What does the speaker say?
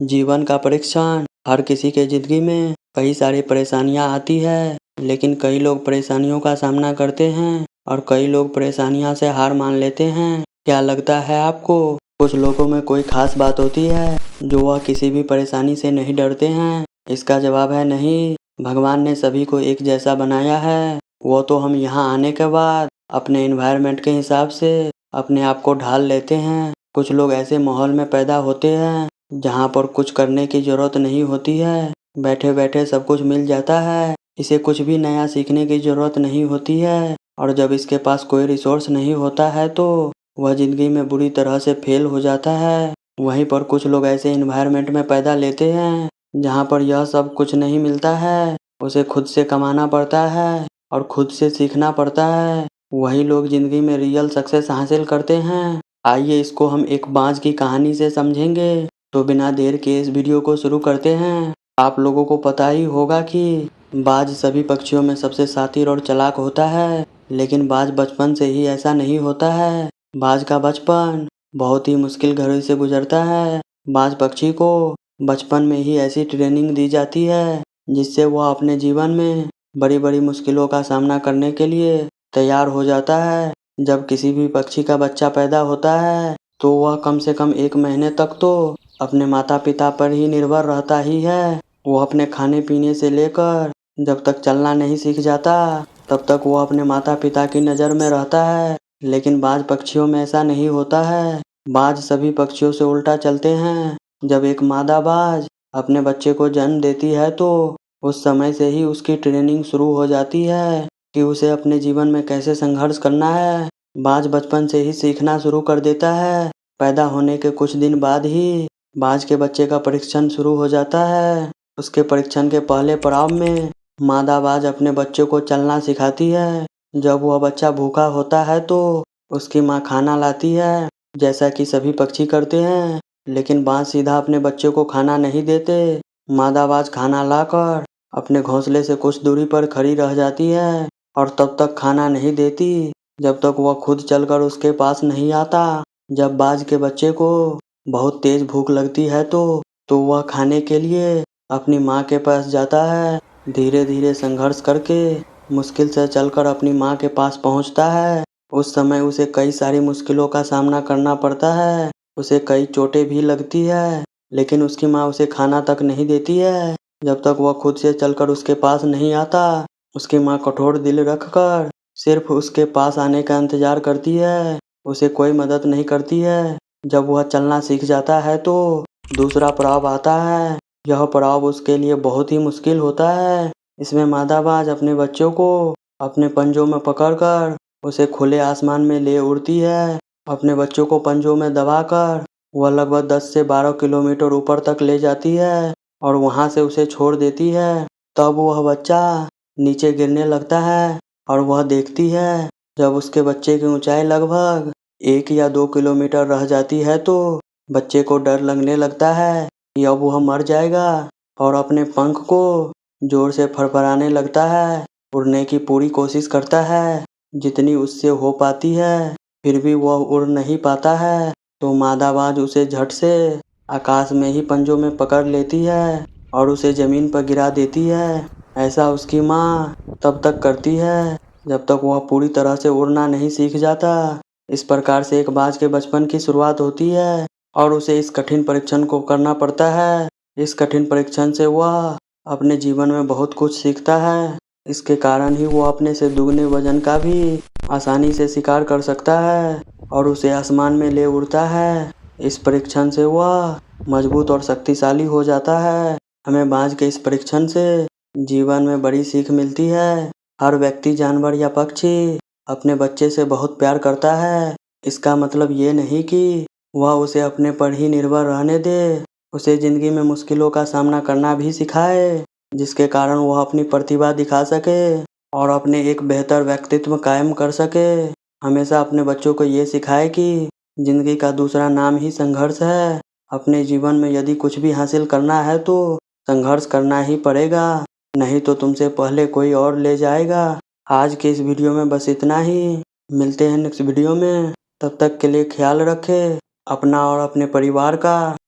जीवन का परीक्षण। हर किसी के ज़िंदगी में कई सारी परेशानियां आती है, लेकिन कई लोग परेशानियों का सामना करते हैं और कई लोग परेशानियां से हार मान लेते हैं। क्या लगता है आपको? कुछ लोगों में कोई खास बात होती है जो वह किसी भी परेशानी से नहीं डरते हैं। इसका जवाब है नहीं। भगवान ने सभी को एक जैसा बनाया है। वो तो हम यहाँ आने के बाद अपने एनवायरनमेंट के हिसाब से अपने आप को ढाल लेते हैं। कुछ लोग ऐसे माहौल में पैदा होते हैं जहाँ पर कुछ करने की ज़रूरत नहीं होती है, बैठे बैठे सब कुछ मिल जाता है। इसे कुछ भी नया सीखने की ज़रूरत नहीं होती है और जब इसके पास कोई रिसोर्स नहीं होता है तो वह ज़िंदगी में बुरी तरह से फेल हो जाता है। वहीं पर कुछ लोग ऐसे एनवायरनमेंट में पैदा लेते हैं जहाँ पर यह सब कुछ नहीं मिलता है, उसे खुद से कमाना पड़ता है और खुद से सीखना पड़ता है। वही लोग ज़िंदगी में रियल सक्सेस हासिल करते हैं। आइए इसको हम एक बाज की कहानी से समझेंगे। तो बिना देर के इस वीडियो को शुरू करते हैं। आप लोगों को पता ही होगा कि बाज सभी पक्षियों में सबसे शातिर और चालाक होता है, लेकिन बाज बचपन से ही ऐसा नहीं होता है। बाज का बचपन बहुत ही मुश्किल घड़ी से गुजरता है। बाज पक्षी को बचपन में ही ऐसी ट्रेनिंग दी जाती है जिससे वह अपने जीवन में बड़ी बड़ी मुश्किलों का सामना करने के लिए तैयार हो जाता है। जब किसी भी पक्षी का बच्चा पैदा होता है तो वह कम से कम 1 महीने तक तो अपने माता पिता पर ही निर्भर रहता ही है। वो अपने खाने पीने से लेकर जब तक चलना नहीं सीख जाता तब तक वो अपने माता पिता की नज़र में रहता है। लेकिन बाज पक्षियों में ऐसा नहीं होता है। बाज सभी पक्षियों से उल्टा चलते हैं। जब एक मादा बाज अपने बच्चे को जन्म देती है तो उस समय से ही उसकी ट्रेनिंग शुरू हो जाती है कि उसे अपने जीवन में कैसे संघर्ष करना है। बाज बचपन से ही सीखना शुरू कर देता है। पैदा होने के कुछ दिन बाद ही बाज के बच्चे का परीक्षण शुरू हो जाता है। उसके परीक्षण के पहले पड़ाव में मादा बाज अपने बच्चे को चलना सिखाती है। जब वह बच्चा भूखा होता है तो उसकी माँ खाना लाती है, जैसा कि सभी पक्षी करते हैं। लेकिन बाज सीधा अपने बच्चे को खाना नहीं देते। मादा बाज खाना लाकर अपने घोंसले से कुछ दूरी पर खड़ी रह जाती है और तब तक खाना नहीं देती जब तक वह खुद चलकर उसके पास नहीं आता। जब बाज के बच्चे को बहुत तेज भूख लगती है तो वह खाने के लिए अपनी माँ के पास जाता है। धीरे धीरे संघर्ष करके मुश्किल से चलकर अपनी माँ के पास पहुँचता है। उस समय उसे कई सारी मुश्किलों का सामना करना पड़ता है। उसे कई चोटें भी लगती है, लेकिन उसकी माँ उसे खाना तक नहीं देती है जब तक वह खुद से चलकर उसके पास नहीं आता। उसकी माँ कठोर दिल रखकर सिर्फ उसके पास आने का इंतजार करती है, उसे कोई मदद नहीं करती है। जब वह चलना सीख जाता है तो दूसरा पड़ाव आता है। यह पड़ाव उसके लिए बहुत ही मुश्किल होता है। इसमें मादा बाज अपने बच्चों को अपने पंजों में पकड़कर उसे खुले आसमान में ले उड़ती है। अपने बच्चों को पंजों में दबाकर वह लगभग 10 से 12 किलोमीटर ऊपर तक ले जाती है और वहां से उसे छोड़ देती है। तब वह बच्चा नीचे गिरने लगता है और वह देखती है जब उसके बच्चे की ऊंचाई लगभग 1 या 2 किलोमीटर रह जाती है तो बच्चे को डर लगने लगता है कि अब वह मर जाएगा और अपने पंख को जोर से फड़फड़ाने लगता है। उड़ने की पूरी कोशिश करता है जितनी उससे हो पाती है, फिर भी वह उड़ नहीं पाता है। तो मादा बाज उसे झट से आकाश में ही पंजों में पकड़ लेती है और उसे ज़मीन पर गिरा देती है। ऐसा उसकी माँ तब तक करती है जब तक वह पूरी तरह से उड़ना नहीं सीख जाता। इस प्रकार से एक बाज के बचपन की शुरुआत होती है और उसे इस कठिन परीक्षण को करना पड़ता है। इस कठिन परीक्षण से वह अपने जीवन में बहुत कुछ सीखता है। इसके कारण ही वो अपने से दुगने वजन का भी आसानी से शिकार कर सकता है और उसे आसमान में ले उड़ता है। इस परीक्षण से वह मजबूत और शक्तिशाली हो जाता है। हमें बाज के इस परीक्षण से जीवन में बड़ी सीख मिलती है। हर व्यक्ति, जानवर या पक्षी अपने बच्चे से बहुत प्यार करता है। इसका मतलब ये नहीं कि वह उसे अपने पर ही निर्भर रहने दे, उसे ज़िंदगी में मुश्किलों का सामना करना भी सिखाए, जिसके कारण वह अपनी प्रतिभा दिखा सके और अपने एक बेहतर व्यक्तित्व कायम कर सके। हमेशा अपने बच्चों को ये सिखाए कि ज़िंदगी का दूसरा नाम ही संघर्ष है। अपने जीवन में यदि कुछ भी हासिल करना है तो संघर्ष करना ही पड़ेगा, नहीं तो तुमसे पहले कोई और ले जाएगा। आज के इस वीडियो में बस इतना ही। मिलते हैं नेक्स्ट वीडियो में। तब तक के लिए ख्याल रखें अपना और अपने परिवार का।